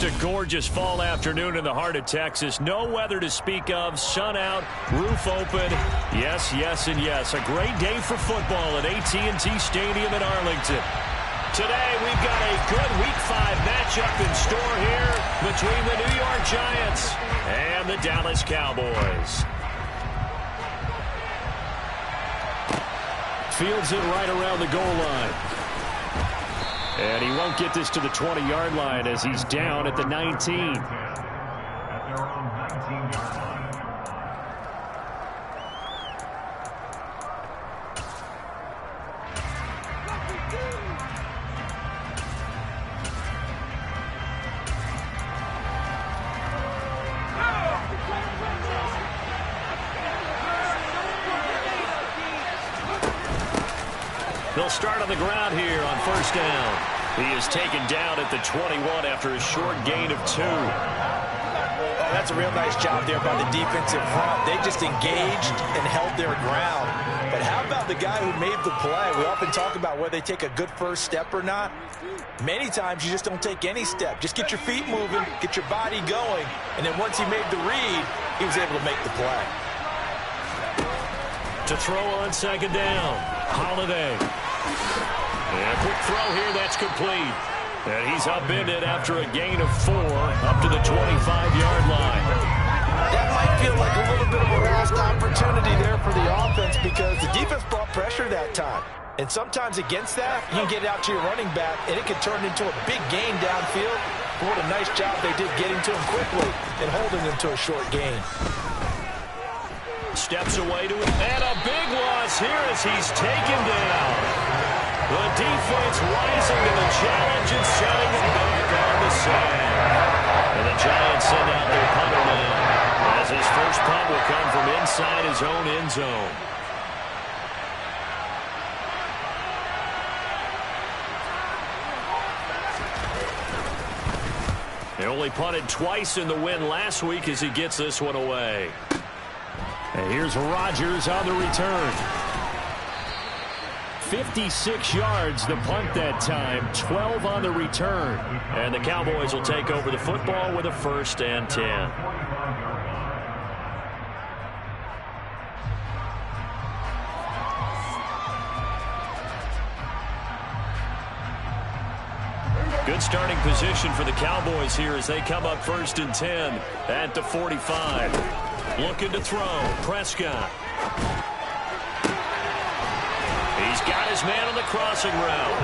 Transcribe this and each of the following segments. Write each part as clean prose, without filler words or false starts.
Just a gorgeous fall afternoon in the heart of Texas. No weather to speak of. Sun out, roof open. Yes, yes, and yes. A great day for football at AT&T Stadium in Arlington. Today, we've got a good Week 5 matchup in store here between the New York Giants and the Dallas Cowboys. Fields it right around the goal line. And he won't get this to the 20-yard line as he's down at the 19. At their own 19-yard line. They'll start on the ground here on first down. He is taken down at the 21 after a short gain of 2. Oh, that's a real nice job there by the defensive front. They just engaged and held their ground. But how about the guy who made the play? We often talk about whether they take a good first step or not. Many times you just don't take any step. Just get your feet moving, get your body going, and then once he made the read, he was able to make the play. To throw on second down, Holiday. And a quick throw here, that's complete. And he's upended after a gain of 4 up to the 25-yard line. That might feel like a little bit of a lost opportunity there for the offense because the defense brought pressure that time. And sometimes against that, you can get it out to your running back, and it can turn into a big gain downfield. But what a nice job they did getting to him quickly and holding him to a short gain. Steps away to it, and a big loss here as he's taken down. The defense rising to the challenge and setting it back on the sand. And the Giants send out their punter now, as his first punt will come from inside his own end zone. They only punted twice in the win last week as he gets this one away. And here's Rodgers on the return. 56 yards the punt that time, 12 on the return. And the Cowboys will take over the football with a 1st and 10. Good starting position for the Cowboys here as they come up 1st and 10 at the 45. Looking to throw. Prescott. He's got his man on the crossing route.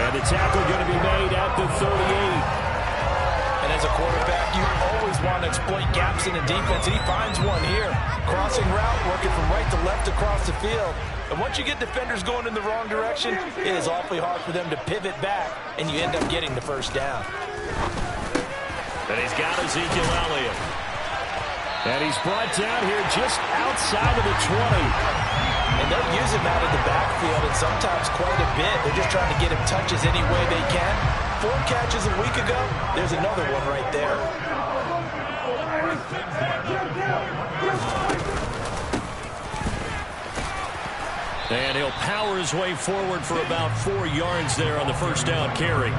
And the tackle going to be made at the 38. And as a quarterback, you always want to exploit gaps in the defense, and he finds one here. Crossing route, working from right to left across the field. And once you get defenders going in the wrong direction, it is awfully hard for them to pivot back, and you end up getting the first down. And he's got Ezekiel Elliott. And he's brought down here just outside of the 20. And they'll use him out of the backfield, and sometimes quite a bit. They're just trying to get him touches any way they can. 4 catches a week ago. There's another one right there. And he'll power his way forward for about 4 yards there on the first down carry.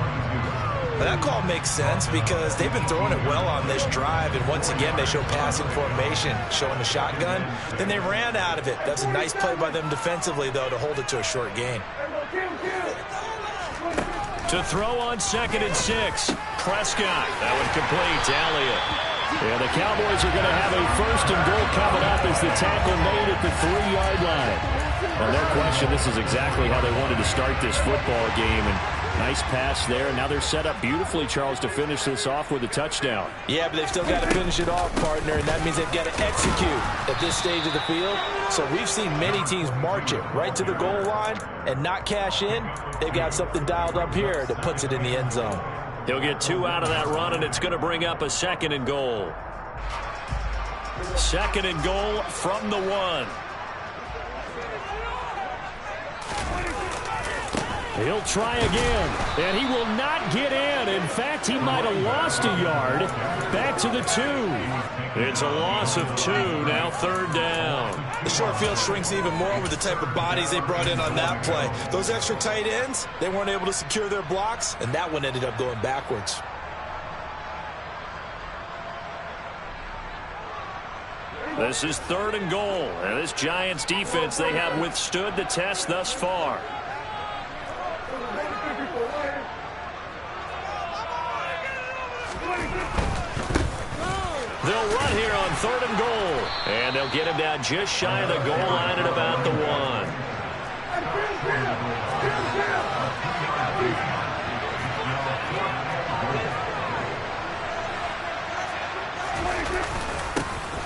That call makes sense because they've been throwing it well on this drive, and once again they show passing formation, showing the shotgun. Then they ran out of it. That's a nice play by them defensively, though, to hold it to a short gain. To throw on 2nd and 6. Prescott. That one complete to Elliott. Yeah, the Cowboys are going to have a 1st and goal coming up as the tackle made at the 3-yard line. Well, no question, this is exactly how they wanted to start this football game. And nice pass there. Now they're set up beautifully, Charles, to finish this off with a touchdown. Yeah, but they've still got to finish it off, partner, and that means they've got to execute at this stage of the field. So we've seen many teams march it right to the goal line and not cash in. They've got something dialed up here that puts it in the end zone. He'll get 2 out of that run, and it's going to bring up a 2nd and goal. 2nd and goal from the 1. He'll try again, and he will not get in. In fact, he might have lost a yard. Back to the 2. It's a loss of 2, now 3rd down. The short field shrinks even more with the type of bodies they brought in on that play. Those extra tight ends, they weren't able to secure their blocks, and that one ended up going backwards. This is 3rd and goal. And this Giants defense, they have withstood the test thus far. They'll run here on 3rd and goal. And they'll get him down just shy of the goal line at about the 1.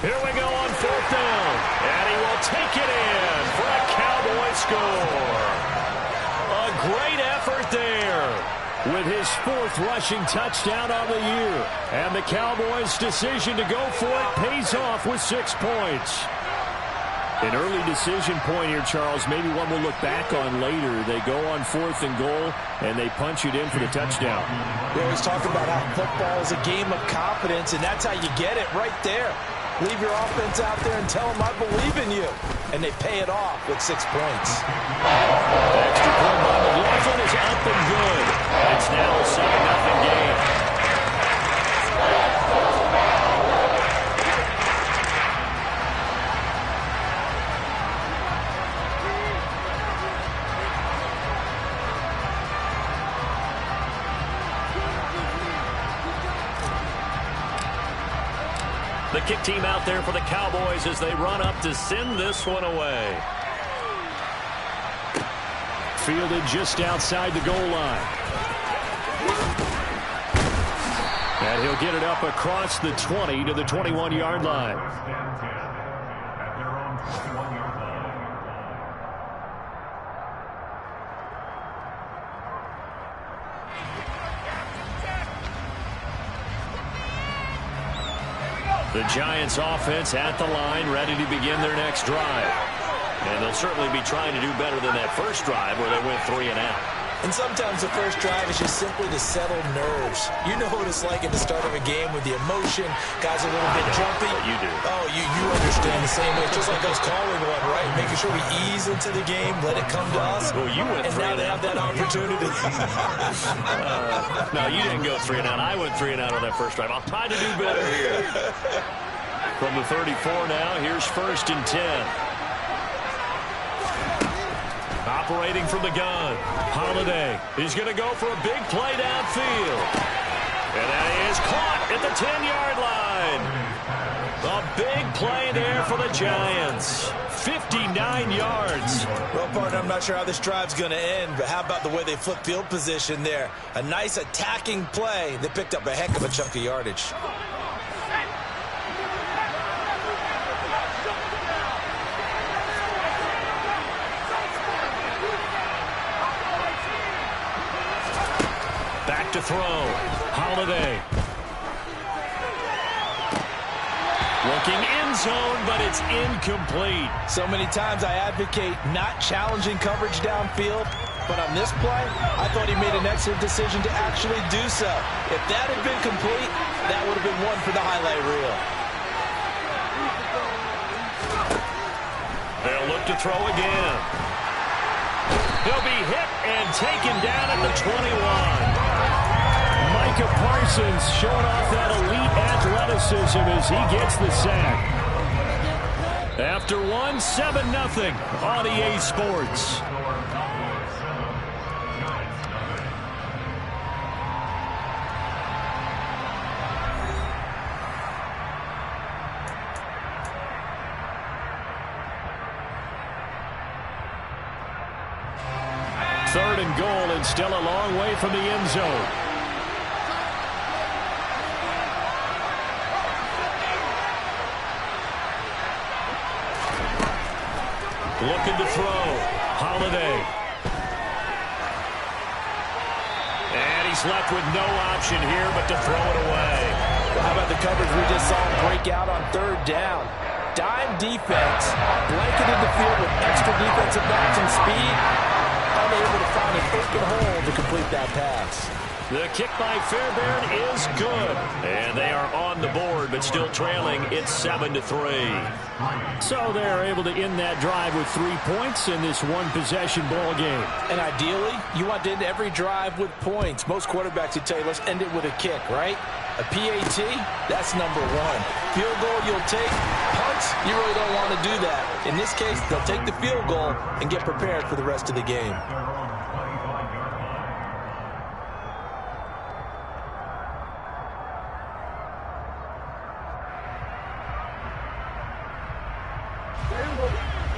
Here we go on 4th down. And he will take it in for a Cowboy score. A great effort there with his 4th rushing touchdown on the year. And the Cowboys' decision to go for it pays off with 6 points. An early decision point here, Charles. Maybe one we'll look back on later. They go on 4th and goal, and they punch it in for the touchdown. We always talk about how football is a game of confidence, and that's how you get it right there. Leave your offense out there and tell them I believe in you. And they pay it off with 6 points. Extra point by McLaughlin is up and good. It's now a 7-0 game. The kick team out there for the Cowboys as they run up to send this one away. Fielded just outside the goal line. And he'll get it up across the 20 to the 21-yard line. At their own 21-yard line. The Giants offense at the line, ready to begin their next drive. And they'll certainly be trying to do better than that first drive where they went 3 and out. And sometimes the first drive is just simply to settle nerves. You know what it's like at the start of a game with the emotion. Guys are a little bit jumpy. You do. Oh, you understand the same way. It's just like us calling one, right? Making sure we ease into the game, let it come to us. Well, you went and 3 now they have that opportunity. No, you didn't go 3 and out. I went 3 and out on that first drive. I'll try to do better here. From the 34 now, here's 1st and 10. Operating from the gun, Holiday. He's going to go for a big play downfield. And that is caught at the 10-yard line. A big play there for the Giants. 59 yards. Well, partner, I'm not sure how this drive's going to end, but how about the way they flip field position there? A nice attacking play. They picked up a heck of a chunk of yardage. Back to throw. Holiday. Looking end zone, but it's incomplete. So many times I advocate not challenging coverage downfield, but on this play, I thought he made an excellent decision to actually do so. If that had been complete, that would have been one for the highlight reel. They'll look to throw again. He'll be hit and taken down at the 21. Micah Parsons showing off that elite athleticism as he gets the sack. After 7-0 on EA Sports. Third and goal, and still a long way from the end zone. Looking to throw. Holiday. And he's left with no option here but to throw it away. How about the coverage we just saw break out on 3rd down? Dime defense, blanketed the field with extra defensive backs and speed. Unable to find an open hole to complete that pass. The kick by Fairbairn is good. And they are on the board, but still trailing. It's 7-3. So they're able to end that drive with 3 points in this one-possession ball game. And ideally, you want to end every drive with points. Most quarterbacks would tell you, let's end it with a kick, right? A PAT, that's number 1. Field goal you'll take, punt, points. You really don't want to do that. In this case, they'll take the field goal and get prepared for the rest of the game.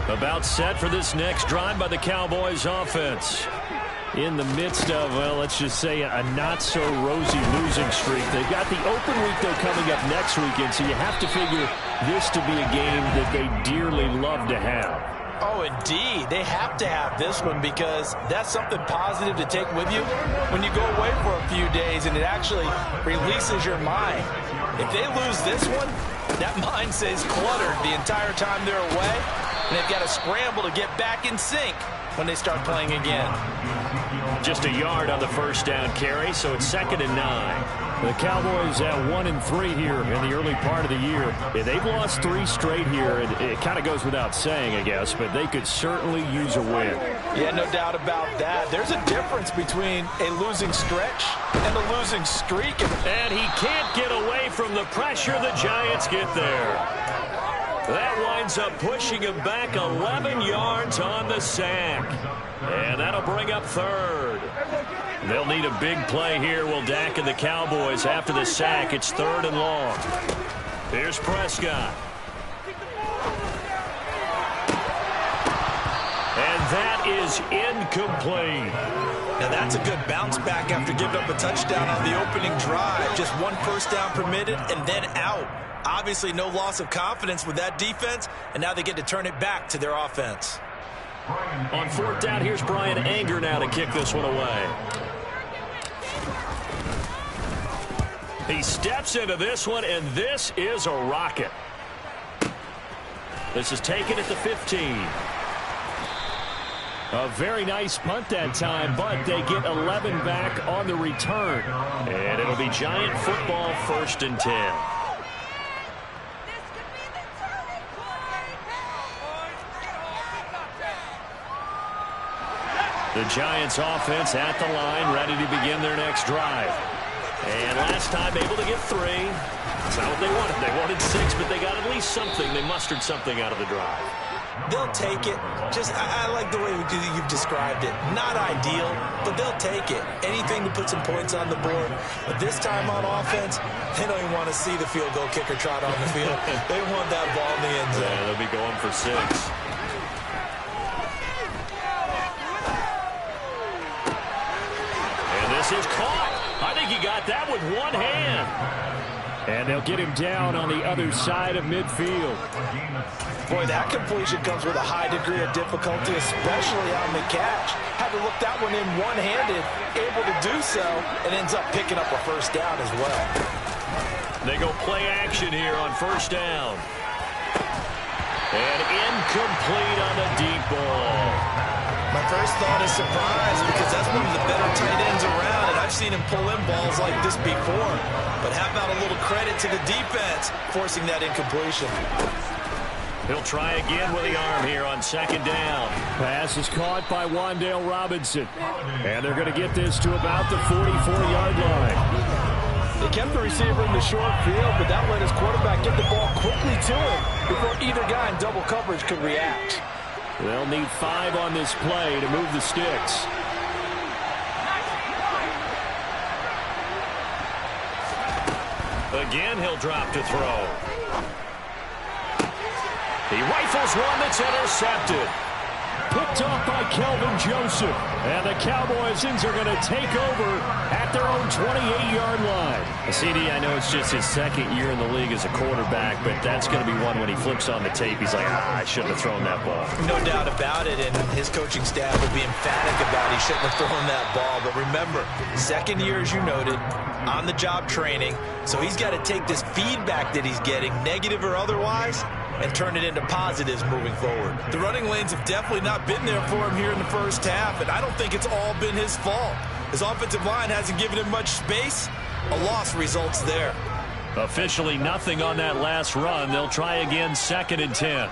About set for this next drive by the Cowboys offense. In the midst of, well, let's just say a not-so-rosy losing streak. They've got the open week, though, coming up next weekend, so you have to figure this to be a game that they dearly love to have. Oh, indeed. They have to have this one because that's something positive to take with you when you go away for a few days, and it actually releases your mind. If they lose this one, that mind stays cluttered the entire time they're away, and they've got to scramble to get back in sync when they start playing again. Just a yard on the first down carry, so it's 2nd and 9. The Cowboys at 1-3 here in the early part of the year. They've lost 3 straight here, and it kind of goes without saying, I guess, but they could certainly use a win. Yeah, no doubt about that. There's a difference between a losing stretch and a losing streak. And he can't get away from the pressure. The Giants get there. That winds up pushing him back 11 yards on the sack. And that'll bring up 3rd. They'll need a big play here, will Dak and the Cowboys. After the sack, it's 3rd and long. Here's Prescott. And that is incomplete. Now that's a good bounce back after giving up a touchdown on the opening drive. Just 1 first down permitted and then out. Obviously no loss of confidence with that defense, and now they get to turn it back to their offense. On 4th down, here's Brian Anger now to kick this one away. He steps into this one, and this is a rocket. This is taken at the 15. A very nice punt that time, but they get 11 back on the return. And it'll be Giant football, 1st and 10. The Giants offense at the line, ready to begin their next drive. And last time able to get 3. That's not what they wanted. They wanted 6, but they got at least something. They mustered something out of the drive. They'll take it. I like the way you've described it. Not ideal, but they'll take it. Anything to put some points on the board. But this time on offense, they don't even want to see the field goal kicker trot on the field. They want that ball in the end zone. Yeah, they'll be going for 6. This is caught. I think he got that with one hand. And they'll get him down on the other side of midfield. Boy, that completion comes with a high degree of difficulty, especially on the catch. Had to look that one in one-handed, able to do so, and ends up picking up a first down as well. They go play action here on 1st down. And incomplete on the deep ball. My first thought is surprise because that's one of the better tight ends around, and I've seen him pull in balls like this before. But how about a little credit to the defense forcing that incompletion? He'll try again with the arm here on 2nd down. Pass is caught by Wan'Dale Robinson. And they're going to get this to about the 44-yard line. They kept the receiver in the short field, but that let his quarterback get the ball quickly to him before either guy in double coverage could react. They'll need 5 on this play to move the sticks. Again, he'll drop to throw. He rifles one that's intercepted. Picked off by Kelvin Joseph. And the Cowboys are going to take over at their own 28-yard line. CD, I know it's just his 2nd year in the league as a quarterback, but that's going to be one when he flips on the tape. He's like, I shouldn't have thrown that ball. No doubt about it, and his coaching staff will be emphatic about he shouldn't have thrown that ball. But remember, 2nd year, as you noted, on-the-job training, so he's got to take this feedback that he's getting, negative or otherwise, and turn it into positives moving forward. The running lanes have definitely not been there for him here in the first half, and I don't think it's all been his fault. His offensive line hasn't given him much space. A loss results there. Officially nothing on that last run. They'll try again 2nd and 10.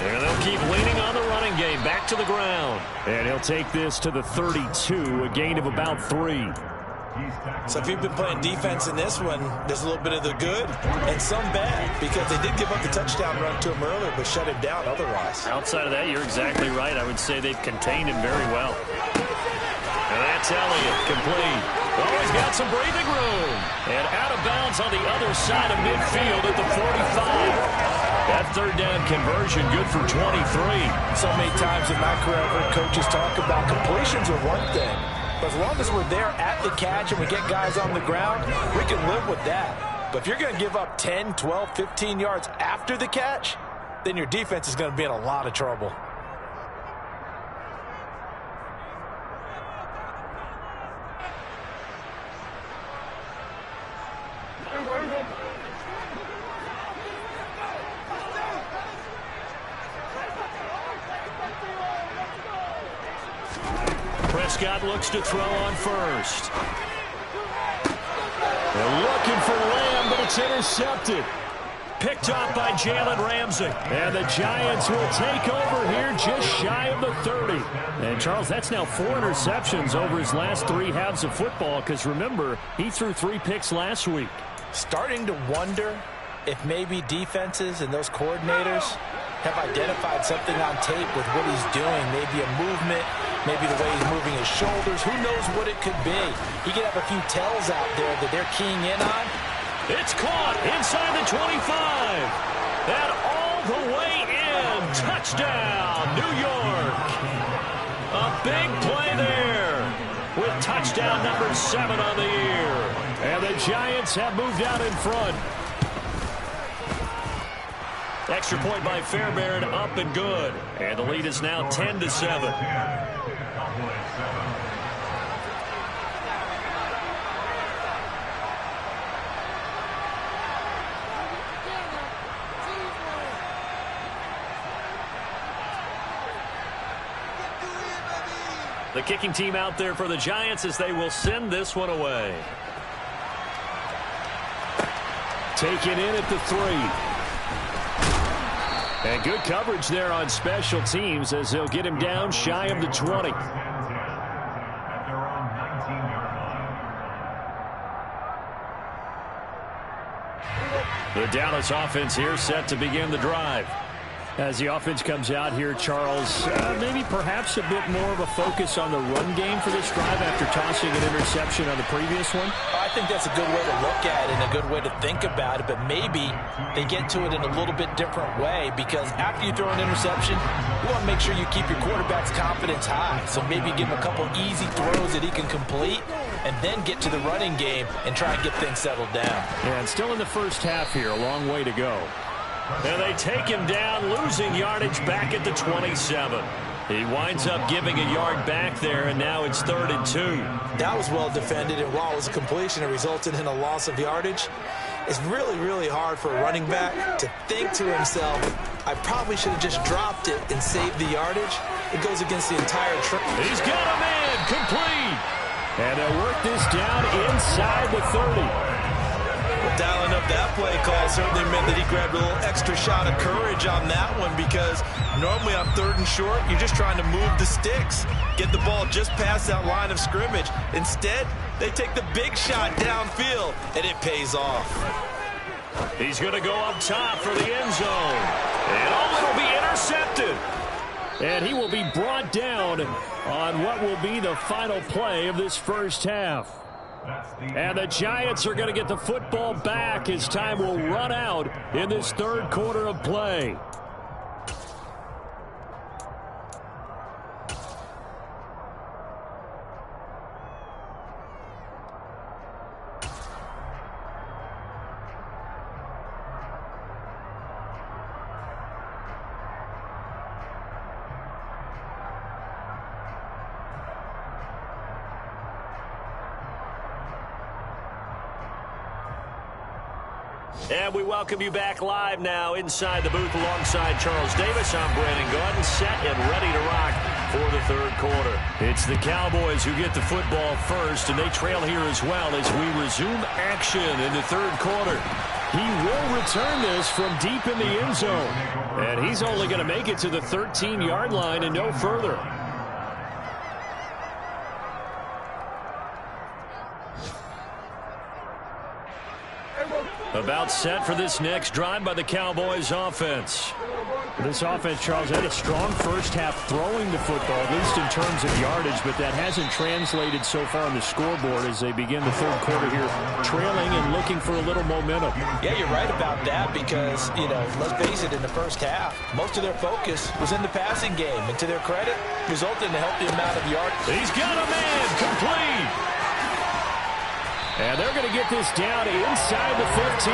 And they'll keep leaning on the running running game back to the ground. And he'll take this to the 32, a gain of about 3. So if you've been playing defense in this one, there's a little bit of the good and some bad, because they did give up the touchdown run to him earlier, but shut him down otherwise. Outside of that, you're exactly right. I would say they've contained him very well. And that's Elliott, complete. Oh, he's got some breathing room. And out of bounds on the other side of midfield at the 45. That third down conversion good for 23. So many times in my career, I've heard coaches talk about completions are one thing. But as long as we're there at the catch and we get guys on the ground, we can live with that. But if you're going to give up 10, 12, 15 yards after the catch, then your defense is going to be in a lot of trouble. Prescott looks to throw on first. They're looking for Lamb, but it's intercepted. Picked off by Jalen Ramsey. And the Giants will take over here just shy of the 30. And, Charles, that's now 4 interceptions over his last 3 halves of football, because, remember, he threw 3 picks last week. Starting to wonder if maybe defenses and those coordinators have identified something on tape with what he's doing. Maybe a movement, maybe the way he's moving his shoulders. Who knows what it could be? He could have a few tells out there that they're keying in on. It's caught inside the 25. And all the way in. Touchdown, New York. A big play there with touchdown number 7 on the year. And the Giants have moved out in front. Extra point by Fairbairn, up and good. And the lead is now 10-7. The kicking team out there for the Giants as they will send this one away. Taken in at the 3. And good coverage there on special teams as they'll get him down shy of the 20. The Dallas offense here set to begin the drive. As the offense comes out here, Charles, maybe perhaps a bit more of a focus on the run game for this drive after tossing an interception on the previous one? I think that's a good way to look at it and a good way to think about it, but maybe they get to it in a little bit different way, because after you throw an interception, you want to make sure you keep your quarterback's confidence high. So maybe give him a couple easy throws that he can complete and then get to the running game and try and get things settled down. And still in the first half here, a long way to go. And they take him down, losing yardage back at the 27. He winds up giving a yard back there, and now it's 3rd and 2. That was well defended, and while it was a completion, it resulted in a loss of yardage. It's really, really hard for a running back to think to himself, I probably should have just dropped it and saved the yardage. It goes against the entire trip. He's got a man, complete. And they'll work this down inside the 30. Dialing up that play call certainly meant that he grabbed a little extra shot of courage on that one, because normally on 3rd and short, you're just trying to move the sticks, get the ball just past that line of scrimmage. Instead, they take the big shot downfield, and it pays off. He's going to go up top for the end zone. And it'll be intercepted. And he will be brought down on what will be the final play of this first half. And the Giants are going to get the football back as time will run out in this 3rd quarter of play. And we welcome you back live now inside the booth alongside Charles Davis. I'm Brandon Gaudin, set and ready to rock for the 3rd quarter. It's the Cowboys who get the football first, and they trail here as well as we resume action in the 3rd quarter. He will return this from deep in the end zone. And he's only going to make it to the 13-yard line and no further. About set for this next drive by the Cowboys offense. This offense, Charles, had a strong first half throwing the football, at least in terms of yardage, but that hasn't translated so far on the scoreboard as they begin the third quarter here, trailing and looking for a little momentum. Yeah, you're right about that because, let's face it, in the first half, most of their focus was in the passing game. And to their credit, resulted in a healthy amount of yards. He's got a man complete. And they're going to get this down inside the 15.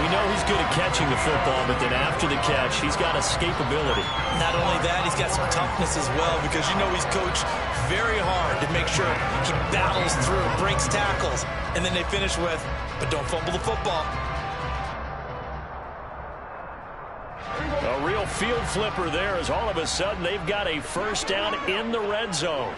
We know he's good at catching the football, but then after the catch, he's got escapability. Not only that, he's got some toughness as well because he's coached very hard to make sure he battles through, breaks tackles, and then they finish with, but don't fumble the football. A real field flipper there as all of a sudden they've got a first down in the red zone.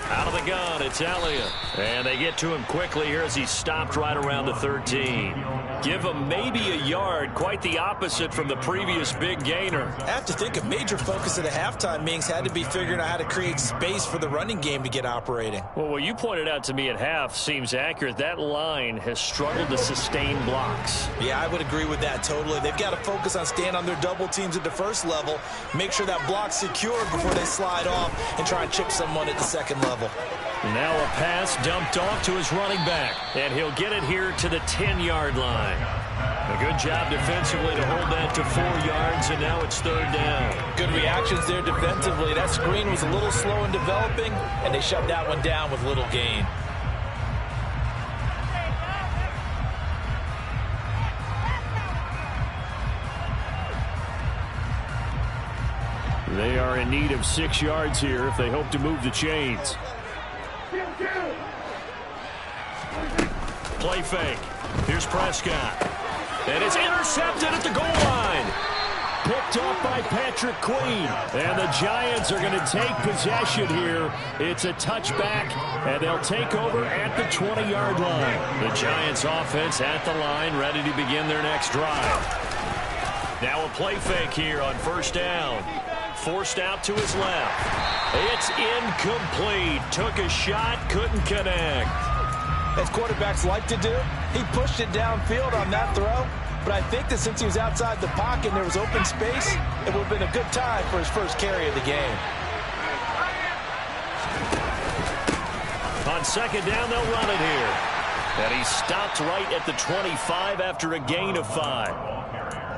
Out of the gun, it's Elliott. And they get to him quickly here as he's stopped right around the 13. Give him maybe a yard, quite the opposite from the previous big gainer. I have to think a major focus of the halftime meetings had to be figuring out how to create space for the running game to get operating. Well, what you pointed out to me at half seems accurate. That line has struggled to sustain blocks. Yeah, I would agree with that totally. They've got to focus on staying on their double teams at the first level, make sure that block's secured before they slide off and try and chip someone at the second level. Now a pass dumped off to his running back, and he'll get it here to the 10-yard line. A good job defensively to hold that to 4 yards, and now it's third down. Good reactions there defensively. That screen was a little slow in developing, and they shut that one down with little gain. They are in need of 6 yards here if they hope to move the chains. Play fake. Here's Prescott. And it's intercepted at the goal line. Picked off by Patrick Queen. And the Giants are going to take possession here. It's a touchback, and they'll take over at the 20-yard line. The Giants offense at the line, ready to begin their next drive. Now a play fake here on first down. Forced out to his left. It's incomplete. Took a shot, couldn't connect. As quarterbacks like to do, he pushed it downfield on that throw. But I think that since he was outside the pocket and there was open space, it would have been a good time for his first carry of the game. On second down, they'll run it here. And he stopped right at the 25 after a gain of 5.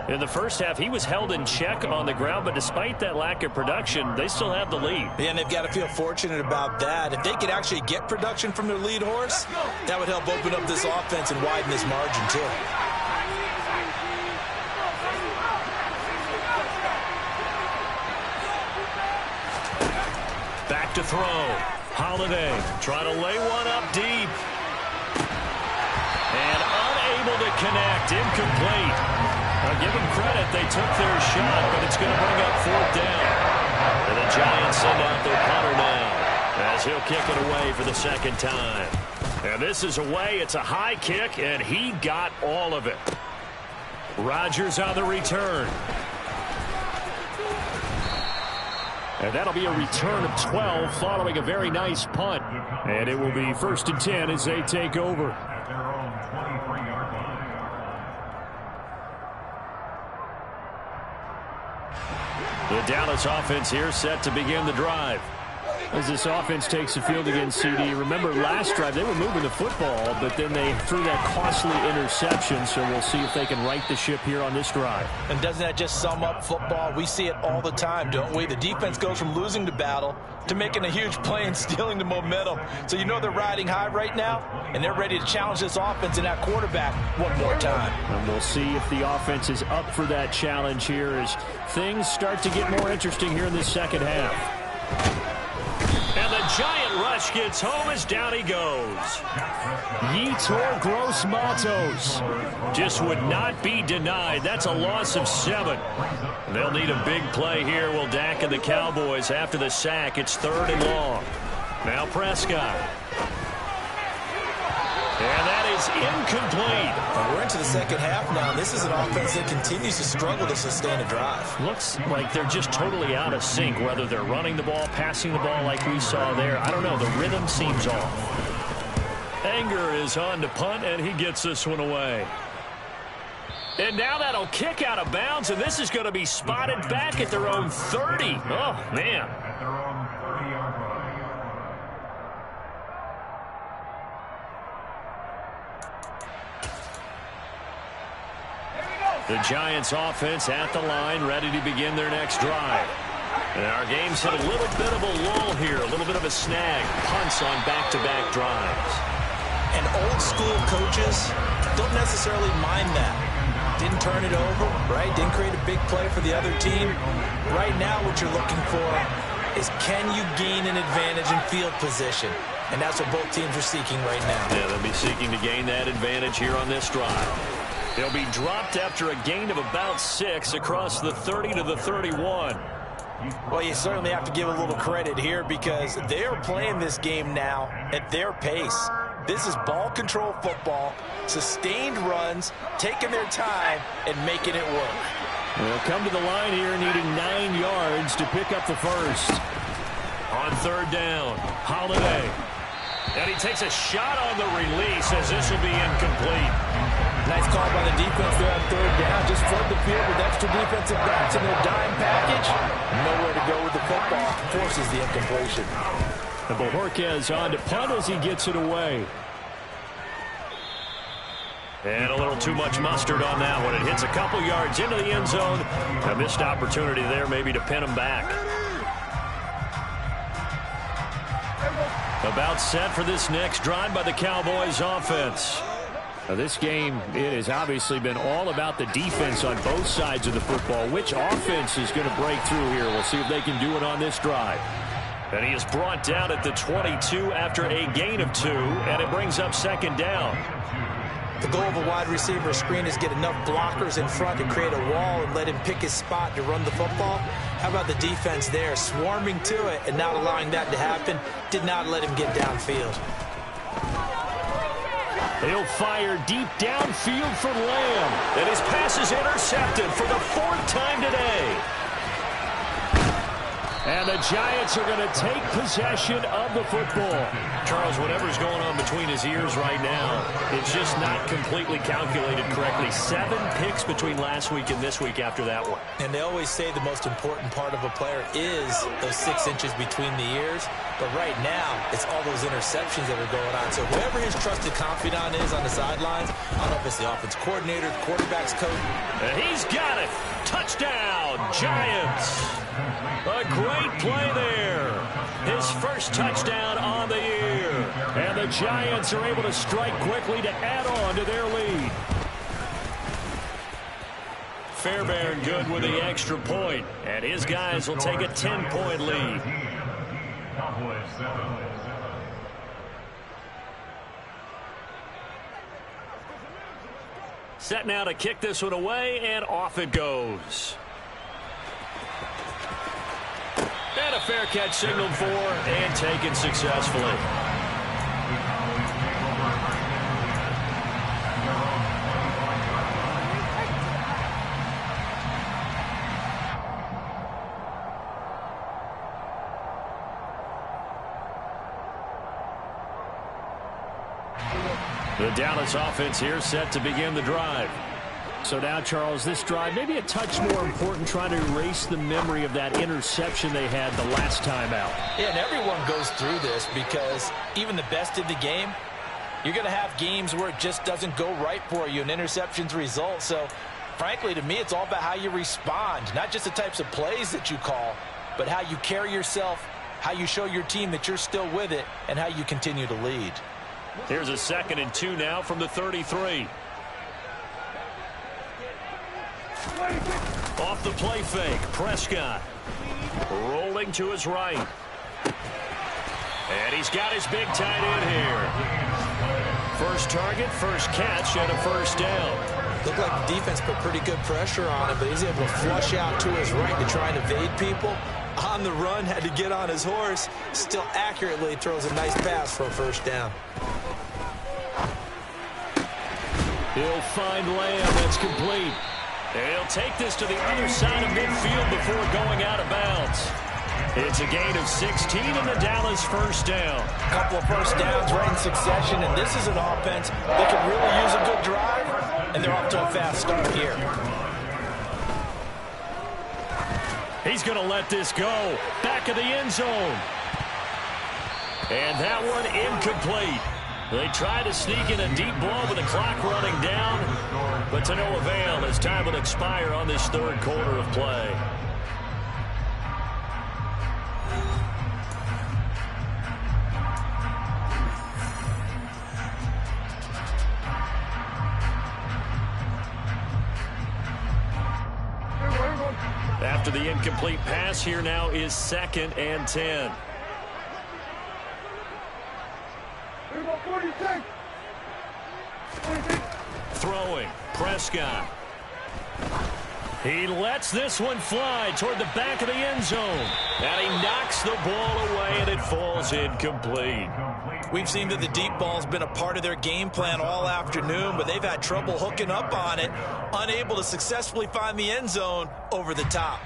In the first half, he was held in check on the ground, but despite that lack of production, they still have the lead. Yeah, and they've got to feel fortunate about that. If they could actually get production from their lead horse, that would help open up this offense and widen this margin, too. Back to throw. Holiday trying to lay one up deep. And unable to connect. Incomplete. I'll give them credit. They took their shot, but it's going to bring up fourth down. And the Giants send out their punter now as he'll kick it away for the second time. And this is away. It's a high kick, and he got all of it. Rodgers on the return. And that'll be a return of 12 following a very nice punt. And it will be 1st and 10 as they take over. At their own 23-yard line. The Dallas offense here set to begin the drive. As this offense takes the field against CD, remember last drive they were moving the football, but then they threw that costly interception, so we'll see if they can right the ship here on this drive. And doesn't that just sum up football? We see it all the time, don't we? The defense goes from losing the battle to making a huge play and stealing the momentum. So you know they're riding high right now, and they're ready to challenge this offense and that quarterback one more time. And we'll see if the offense is up for that challenge here as things start to get more interesting here in this second half. And the giant rush gets home as down he goes. Yetur Gross-Matos just would not be denied. That's a loss of 7. They'll need a big play here. Will Dak and the Cowboys after the sack. It's 3rd and long. Now Prescott. And that is incomplete. We're into the second half now. This is an offense that continues to struggle to sustain a drive. Looks like they're just totally out of sync, whether they're running the ball, passing the ball like we saw there. I don't know. The rhythm seems off. Anger is on to punt, and he gets this one away. And now that'll kick out of bounds, and this is going to be spotted back at their own 30. Oh, man. At their own 30-yard line. The Giants offense at the line, ready to begin their next drive. And our game's hit a little bit of a lull here, a little bit of a snag. Punts on back-to-back drives. And old school coaches don't necessarily mind that. Didn't turn it over, right? Didn't create a big play for the other team. Right now what you're looking for is, can you gain an advantage in field position? And that's what both teams are seeking right now. Yeah, they'll be seeking to gain that advantage here on this drive. They'll be dropped after a gain of about 6 across the 30 to the 31. Well, you certainly have to give a little credit here because they are playing this game now at their pace. This is ball control football, sustained runs, taking their time, and making it work. They'll come to the line here needing 9 yards to pick up the first. On third down, Holiday. And he takes a shot on the release as this will be incomplete. Nice call by the defense there on third down. Just flood the field with extra defensive backs in their dime package. Nowhere to go with the football. Forces the incompletion. And Bojorquez on to punt as he gets it away. And a little too much mustard on that one. It hits a couple yards into the end zone. A missed opportunity there maybe to pin him back. About set for this next drive by the Cowboys offense. Now this game, it has obviously been all about the defense on both sides of the football. Which offense is going to break through here? We'll see if they can do it on this drive. And he is brought down at the 22 after a gain of 2, and it brings up second down. The goal of a wide receiver screen is get enough blockers in front to create a wall and let him pick his spot to run the football. How about the defense there, swarming to it and not allowing that to happen? Did not let him get downfield. He'll fire deep downfield for Lamb. And his pass is intercepted for the 4th time today. And the Giants are going to take possession of the football. Charles, whatever's going on between his ears right now, it's just not completely calculated correctly. 7 picks between last week and this week after that one. And they always say the most important part of a player is those 6 inches between the ears. But right now, it's all those interceptions that are going on. So whoever his trusted confidant is on the sidelines, I don't know if it's the offense coordinator, the quarterback's coach. And he's got it. Touchdown, Giants. A great play there. His first touchdown on the year. And the Giants are able to strike quickly to add on to their lead. Fairbairn good with the extra point. And his guys will take a 10-point lead. Cowboys 7. Set now to kick this one away, and off it goes. And a fair catch signaled for and taken successfully. The Dallas offense here set to begin the drive. So now, Charles, this drive maybe a touch more important, trying to erase the memory of that interception they had the last time out. Yeah, and everyone goes through this because even the best in the game, you're going to have games where it just doesn't go right for you and interceptions result. So, frankly, to me, it's all about how you respond, not just the types of plays that you call, but how you carry yourself, how you show your team that you're still with it, and how you continue to lead. Here's a 2nd and 2 now from the 33. Off the play fake, Prescott rolling to his right. And he's got his big tight end here. First target, first catch, and a first down. Looked like the defense put pretty good pressure on him, but he's able to flush out to his right to try and evade people. On the run, had to get on his horse. Still accurately throws a nice pass for a first down. He'll find Lamb. That's complete. And he'll take this to the other side of midfield before going out of bounds. It's a gain of 16 and the Dallas first down. A couple of first downs right in succession, and this is an offense that can really use a good drive, and they're off to a fast start here. He's going to let this go. Back of the end zone. And that one incomplete. They try to sneak in a deep blow with the clock running down, but to no avail as time will expire on this third quarter of play. After the incomplete pass, here now is 2nd and 10. Throwing, Prescott. He lets this one fly toward the back of the end zone. And he knocks the ball away, and it falls incomplete. We've seen that the deep ball's been a part of their game plan all afternoon, but they've had trouble hooking up on it, unable to successfully find the end zone over the top.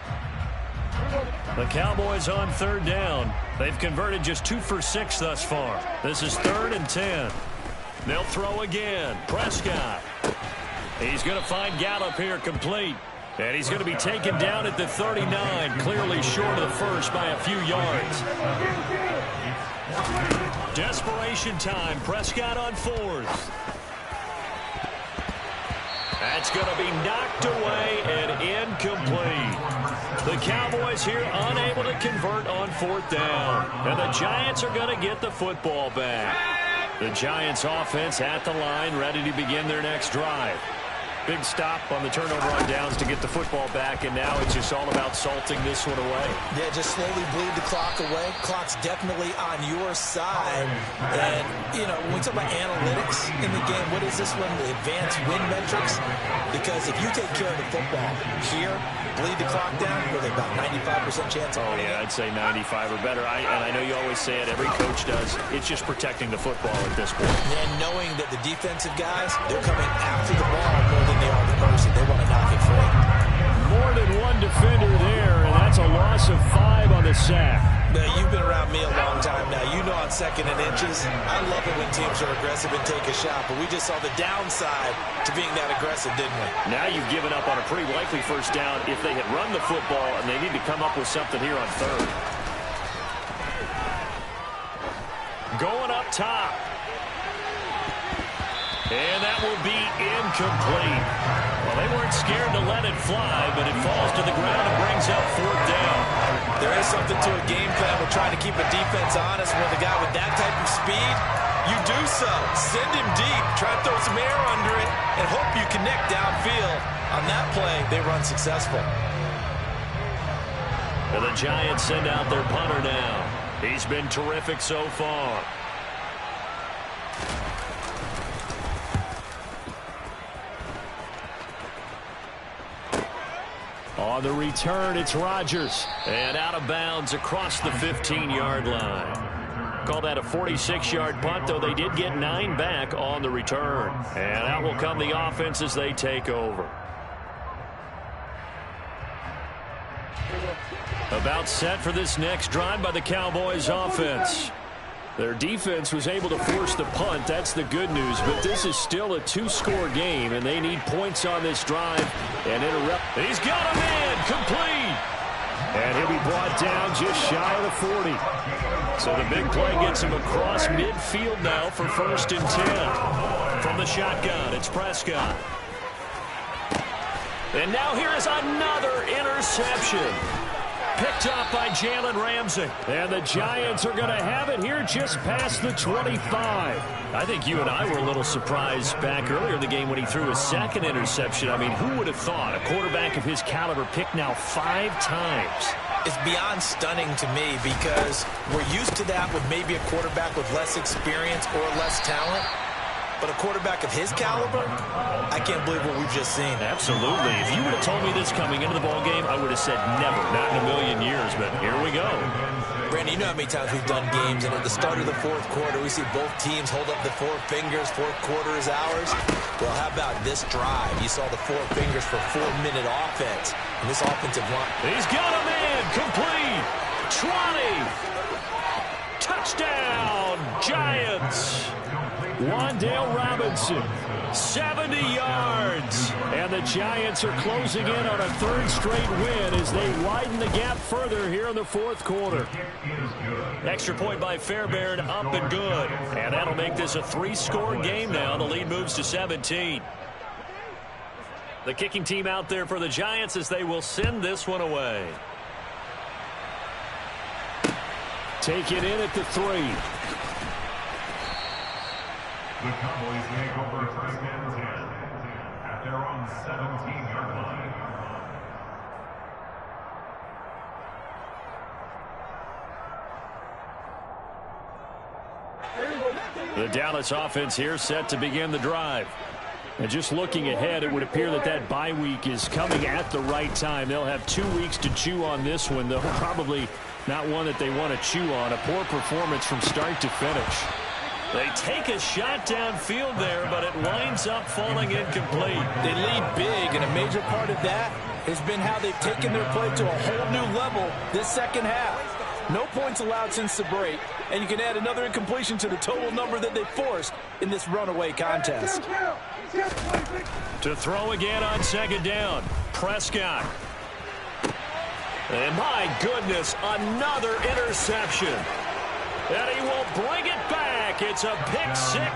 The Cowboys on 3rd down. They've converted just 2 for 6 thus far. This is 3rd and 10. They'll throw again. Prescott. He's going to find Gallup here complete. And he's going to be taken down at the 39, clearly short of the first by a few yards. Desperation time. Prescott on 4th. That's going to be knocked away and incomplete. The Cowboys here unable to convert on 4th down. And the Giants are going to get the football back. The Giants offense at the line, ready to begin their next drive. Big stop on the turnover on downs to get the football back, and now it's just all about salting this one away. Yeah, just slowly bleed the clock away. Clock's definitely on your side. And, you know, when we talk about analytics in the game, what is this one? The advanced win metrics? Because if you take care of the football here, bleed the clock down, with about 95% chance of winning. Yeah, I'd say 95 or better. And I know you always say it, every coach does. It's just protecting the football at this point. And knowing that the defensive guys, they're coming after the ball more than they are the person. They want to knock it free. More than one defender there, and that's a loss of 5 on the sack. Now, you've been around me a long time now. You know on 2nd and inches, I love it when teams are aggressive and take a shot, but we just saw the downside to being that aggressive, didn't we? Now you've given up on a pretty likely first down if they had run the football, and they need to come up with something here on 3rd. Going up top. And that will be incomplete. Well, they weren't scared to let it fly, but it falls to the ground and brings up 4th down. There is something to a game plan with trying to keep a defense honest. When the guy with that type of speed, you do so. Send him deep, try to throw some air under it, and hope you connect downfield. On that play, they run successful. And the Giants send out their punter now. He's been terrific so far. On the return, it's Rodgers. And out of bounds across the 15-yard line. Call that a 46-yard punt, though they did get 9 back on the return. And out will come the offense as they take over. About set for this next drive by the Cowboys offense. Their defense was able to force the punt. That's the good news. But this is still a 2-score game, and they need points on this drive. And interrupt. He's got him in. Complete. And he'll be brought down just shy of the 40. So the big play gets him across midfield now for 1st and 10. From the shotgun, it's Prescott. And now here is another interception. Picked up by Jalen Ramsey. And the Giants are going to have it here just past the 25. I think you and I were a little surprised back earlier in the game when he threw his 2nd interception. I mean, who would have thought a quarterback of his caliber picked now 5 times? It's beyond stunning to me because we're used to that with maybe a quarterback with less experience or less talent. But a quarterback of his caliber, I can't believe what we've just seen. Absolutely. If you would have told me this coming into the ballgame, I would have said never, not in a million years. But here we go. Brandon, you know how many times we've done games, and at the start of the fourth quarter, we see both teams hold up the four fingers, fourth quarter is ours. Well, how about this drive? You saw the four fingers for 4-minute offense. And this offensive line. He's got a man. Complete. 20. Touchdown, Giants. Wan'Dale Robinson, 70 yards. And the Giants are closing in on a third straight win as they widen the gap further here in the fourth quarter. Extra point by Fairbairn, up and good. And that'll make this a three-score game now. The lead moves to 17. The kicking team out there for the Giants as they will send this one away. Take it in at the 3. The Cowboys make over first and 10 at their own 17-yard line. The Dallas offense here set to begin the drive. And just looking ahead, it would appear that bye week is coming at the right time. They'll have 2 weeks to chew on this one, though probably not one that they want to chew on. A poor performance from start to finish. They take a shot downfield there, but it winds up falling incomplete. They lead big, and a major part of that has been how they've taken their play to a whole new level this second half. No points allowed since the break, and you can add another incompletion to the total number that they forced in this runaway contest. To throw again on second down, Prescott. And my goodness, another interception. And he will bring it back. It's a pick six.